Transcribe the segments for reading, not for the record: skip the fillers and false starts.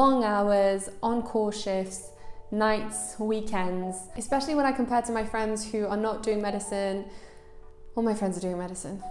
Long hours, on-call shifts, nights, weekends, especially when I compare to my friends who are not doing medicine. All my friends are doing medicine.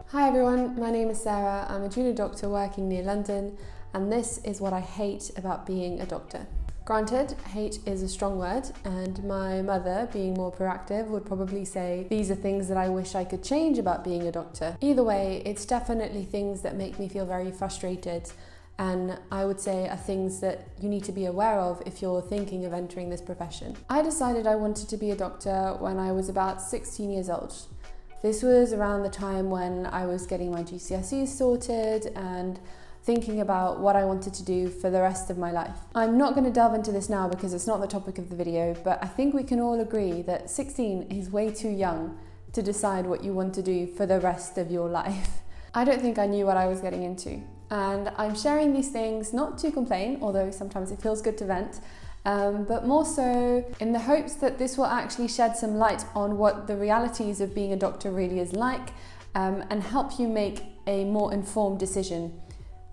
Hi everyone, my name is Sarah. I'm a junior doctor working near London, and this is what I hate about being a doctor. Granted, hate is a strong word, and my mother, being more proactive, would probably say these are things that I wish I could change about being a doctor. Either way, it's definitely things that make me feel very frustrated, and I would say are things that you need to be aware of if you're thinking of entering this profession. I decided I wanted to be a doctor when I was about 16 years old. This was around the time when I was getting my GCSEs sorted and thinking about what I wanted to do for the rest of my life. I'm not going to delve into this now because it's not the topic of the video, but I think we can all agree that 16 is way too young to decide what you want to do for the rest of your life. I don't think I knew what I was getting into, and I'm sharing these things not to complain, although sometimes it feels good to vent, but more so in the hopes that this will actually shed some light on what the realities of being a doctor really is like, and help you make a more informed decision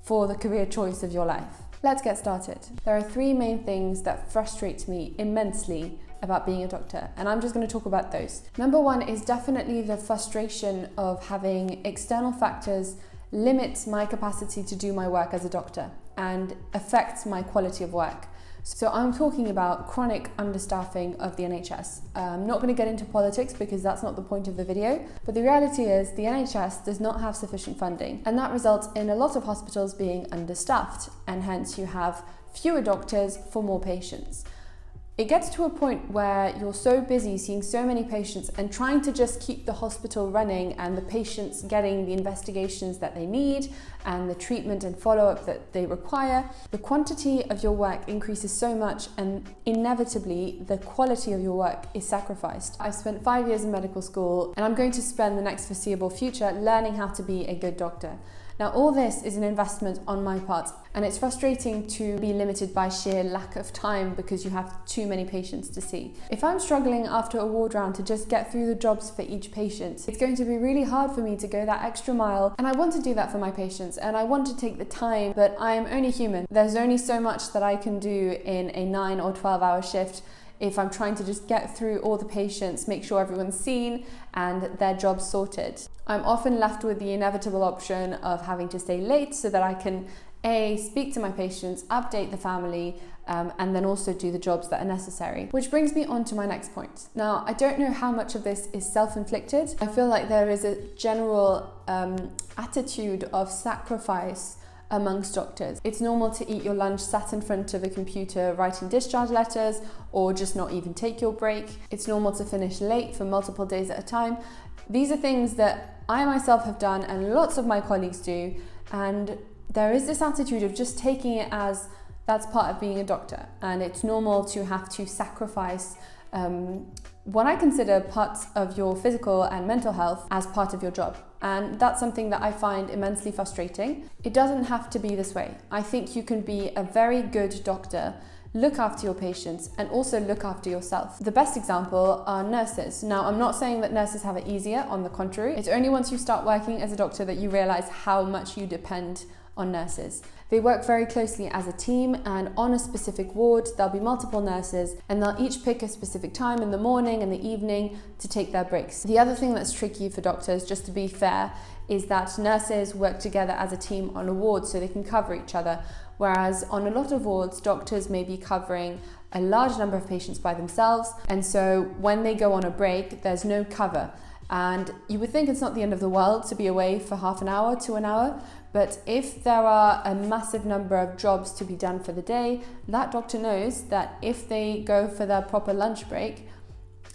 for the career choice of your life. Let's get started. There are three main things that frustrate me immensely about being a doctor, and I'm just going to talk about those. Number one is definitely the frustration of having external factors limit my capacity to do my work as a doctor and affect my quality of work. So I'm talking about chronic understaffing of the NHS. I'm not going to get into politics because that's not the point of the video, but the reality is the NHS does not have sufficient funding, and that results in a lot of hospitals being understaffed, and hence you have fewer doctors for more patients. It gets to a point where you're so busy seeing so many patients and trying to just keep the hospital running and the patients getting the investigations that they need and the treatment and follow-up that they require, the quantity of your work increases so much, and inevitably the quality of your work is sacrificed. I've spent 5 years in medical school, and I'm going to spend the next foreseeable future learning how to be a good doctor. Now, all this is an investment on my part, and it's frustrating to be limited by sheer lack of time because you have too many patients to see. If I'm struggling after a ward round to just get through the jobs for each patient, it's going to be really hard for me to go that extra mile, and I want to do that for my patients, and I want to take the time, but I am only human. There's only so much that I can do in a 9 or 12-hour shift if I'm trying to just get through all the patients, make sure everyone's seen and their job's sorted. I'm often left with the inevitable option of having to stay late so that I can speak to my patients, update the family, and then also do the jobs that are necessary. Which brings me on to my next point. Now, I don't know how much of this is self-inflicted. I feel like there is a general attitude of sacrifice amongst doctors. It's normal to eat your lunch sat in front of a computer writing discharge letters, or just not even take your break. It's normal to finish late for multiple days at a time. These are things that I myself have done and lots of my colleagues do, and there is this attitude of just taking it as that's part of being a doctor, and it's normal to have to sacrifice what I consider parts of your physical and mental health as part of your job. And that's something that I find immensely frustrating. It doesn't have to be this way. I think you can be a very good doctor, look after your patients, and also look after yourself. The best example are nurses. Now, I'm not saying that nurses have it easier, on the contrary. It's only once you start working as a doctor that you realize how much you depend on nurses. They work very closely as a team, and on a specific ward there'll be multiple nurses, and they'll each pick a specific time in the morning and the evening to take their breaks. The other thing that's tricky for doctors, just to be fair, is that nurses work together as a team on a ward so they can cover each other, whereas on a lot of wards doctors may be covering a large number of patients by themselves, and so when they go on a break there's no cover. And you would think it's not the end of the world to be away for half an hour to an hour, but if there are a massive number of jobs to be done for the day, that doctor knows that if they go for their proper lunch break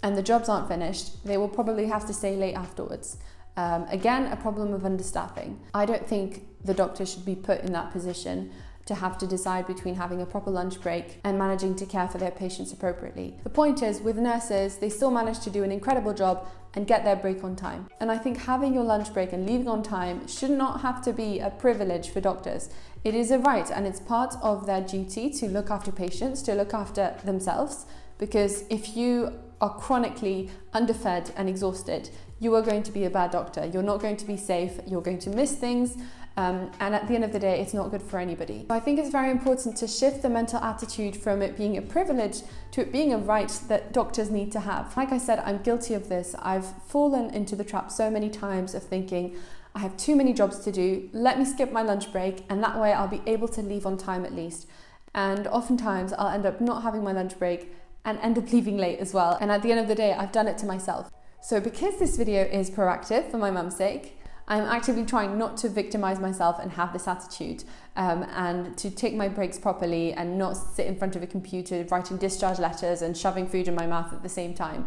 and the jobs aren't finished, they will probably have to stay late afterwards. Again, a problem of understaffing. I don't think the doctor should be put in that position to have to decide between having a proper lunch break and managing to care for their patients appropriately. The point is, with nurses, they still manage to do an incredible job and get their break on time. And I think having your lunch break and leaving on time should not have to be a privilege for doctors. It is a right, and it's part of their duty to look after patients, to look after themselves, because if you are chronically underfed and exhausted, you are going to be a bad doctor. You're not going to be safe, you're going to miss things, and at the end of the day, it's not good for anybody. I think it's very important to shift the mental attitude from it being a privilege to it being a right that doctors need to have. Like I said, I'm guilty of this. I've fallen into the trap so many times of thinking, I have too many jobs to do, let me skip my lunch break, and that way I'll be able to leave on time at least. And oftentimes I'll end up not having my lunch break and end up leaving late as well. And at the end of the day, I've done it to myself. So because this video is proactive for my mum's sake, I'm actively trying not to victimize myself and have this attitude, and to take my breaks properly and not sit in front of a computer writing discharge letters and shoving food in my mouth at the same time.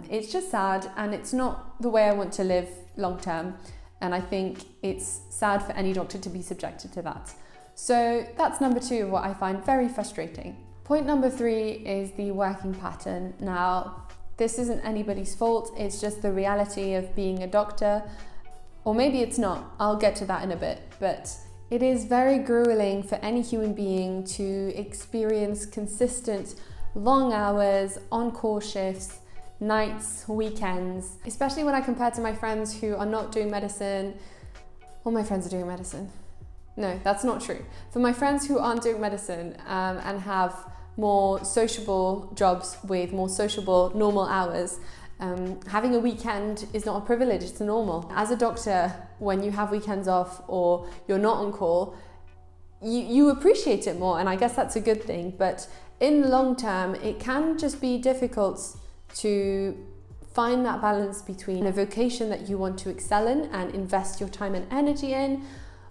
It's just sad, and it's not the way I want to live long term. And I think it's sad for any doctor to be subjected to that. So that's number 2 of what I find very frustrating. Point number 3 is the working pattern. Now, this isn't anybody's fault, it's just the reality of being a doctor. Or maybe it's not, I'll get to that in a bit, but it is very grueling for any human being to experience consistent long hours, on-call shifts, nights, weekends, especially when I compare to my friends who are not doing medicine. All my friends are doing medicine. No, that's not true. For my friends who aren't doing medicine and have more sociable jobs with more sociable, normal hours, having a weekend is not a privilege, it's normal. As a doctor, when you have weekends off or you're not on call, you appreciate it more, and I guess that's a good thing. But in the long term, it can just be difficult to find that balance between a vocation that you want to excel in and invest your time and energy in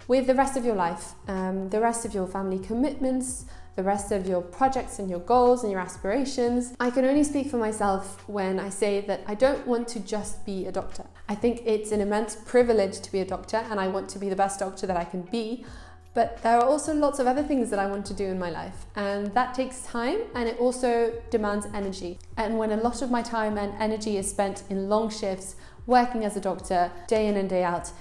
with the rest of your life, the rest of your family commitments, the rest of your projects and your goals and your aspirations. I can only speak for myself when I say that I don't want to just be a doctor. I think it's an immense privilege to be a doctor, and I want to be the best doctor that I can be. But there are also lots of other things that I want to do in my life, and that takes time, and it also demands energy. And when a lot of my time and energy is spent in long shifts, working as a doctor, day in and day out,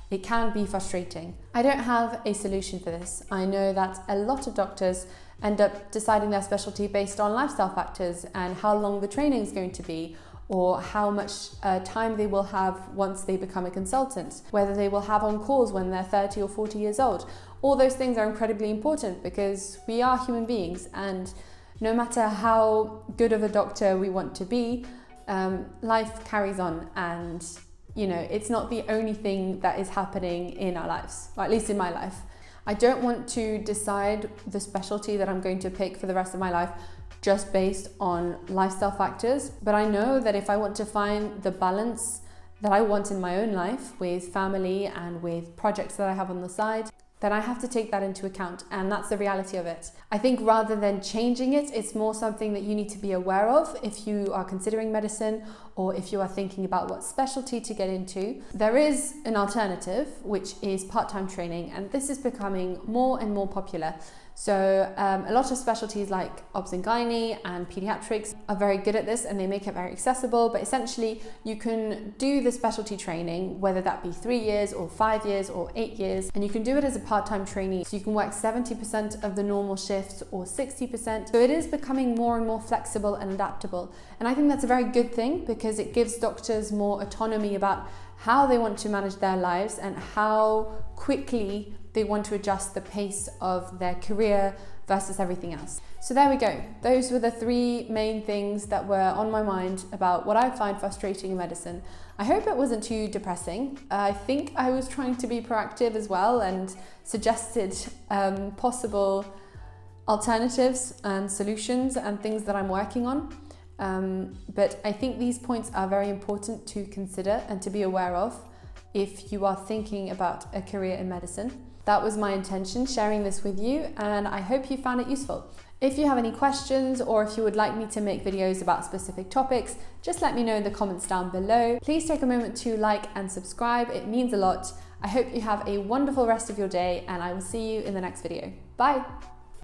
it can be frustrating. I don't have a solution for this. I know that a lot of doctors end up deciding their specialty based on lifestyle factors and how long the training is going to be, or how much time they will have once they become a consultant, whether they will have on calls when they're 30 or 40 years old. All those things are incredibly important because we are human beings, and no matter how good of a doctor we want to be, life carries on, and it's not the only thing that is happening in our lives, or at least in my life. I don't want to decide the specialty that I'm going to pick for the rest of my life just based on lifestyle factors, but I know that if I want to find the balance that I want in my own life with family and with projects that I have on the side, then I have to take that into account, and that's the reality of it. I think rather than changing it, it's more something that you need to be aware of if you are considering medicine or if you are thinking about what specialty to get into. There is an alternative, which is part-time training, and this is becoming more and more popular. So a lot of specialties like obs and gynae and pediatrics are very good at this, and they make it very accessible. But essentially you can do the specialty training, whether that be 3 years or 5 years or 8 years, and you can do it as a part-time trainee. So you can work 70% of the normal shifts or 60%. So it is becoming more and more flexible and adaptable. And I think that's a very good thing because it gives doctors more autonomy about how they want to manage their lives and how quickly they want to adjust the pace of their career versus everything else. So there we go. Those were the 3 main things that were on my mind about what I find frustrating in medicine. I hope it wasn't too depressing. I think I was trying to be proactive as well and suggested possible alternatives and solutions and things that I'm working on. But I think these points are very important to consider and to be aware of if you are thinking about a career in medicine. That was my intention, sharing this with you, and I hope you found it useful. If you have any questions or if you would like me to make videos about specific topics, just let me know in the comments down below. Please take a moment to like and subscribe, it means a lot. I hope you have a wonderful rest of your day, and I will see you in the next video. Bye!